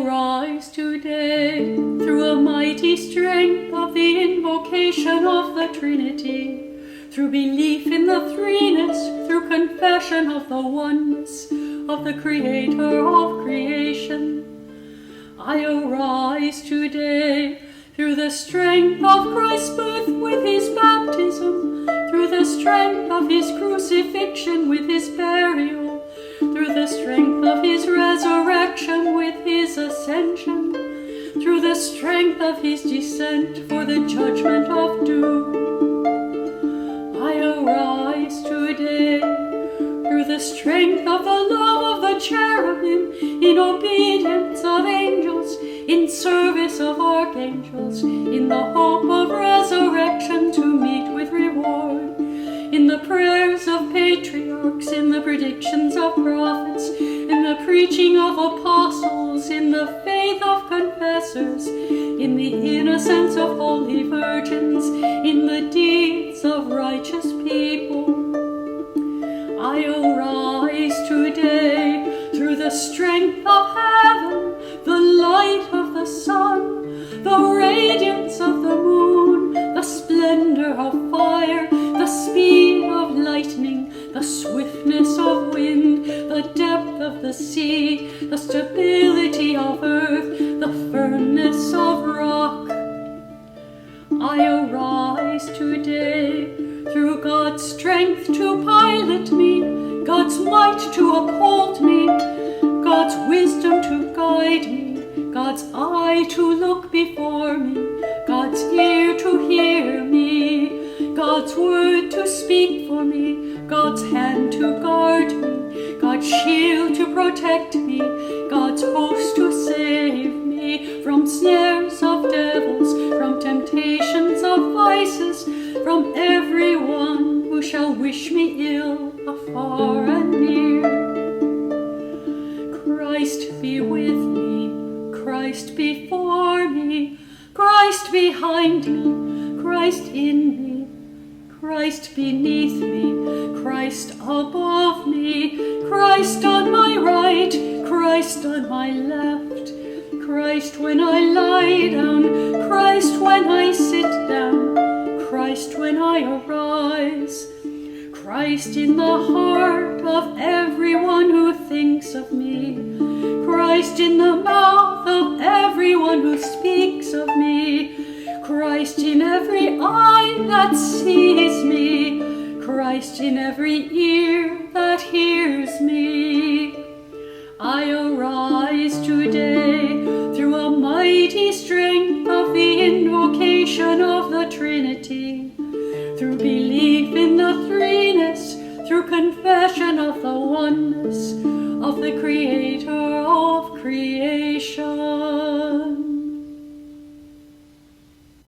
arise today through a mighty strength of the invocation of the Trinity, through belief in the threeness, through confession of the oneness of the Creator of creation. I arise today through the strength of Christ's birth with his baptism, through the strength of his crucifixion with his burial, through the strength of his resurrection with his ascension, through the strength of his descent for the judgment of doom. I arise today through the strength of the love of the cherubim, in obedience of angels, in service of archangels, in the hope of resurrection to meet with reward, in the prayers of patriarchs, in the predictions of prophets, in the preaching of apostles, in the faith of confessors, in the innocence of holy virgins, in the deeds of righteous people. I arise today through the strength of heaven, the light of the sun, the radiance of the moon, the splendor of fire, the speed of lightning, the swiftness of wind, the depth of the sea, the stability of earth, the firmness of rock. I arise today through God's strength to pilot me, God's might to uphold me, God's wisdom to guide me, God's eye to look before me, God's ear to hear me, God's word to speak for me, God's hand to guard me, God's shield to protect me, God's host to save me from snares of devils, from temptations of vices, from everyone who shall wish me ill afar and near. Christ be with me, Christ before me, Christ behind me, Christ in me, Christ beneath me, Christ above me, Christ on my right, Christ on my left, Christ when I lie down, Christ when I sit down, Christ when I arise, Christ in the heart of everyone who thinks of me, Christ in the mouth of everyone who speaks of me, Christ in every eye that sees me, Christ in every ear that hears me. I arise today through a mighty strength of the invocation of the Trinity, through belief in the threeness, through confession of the oneness of the Creator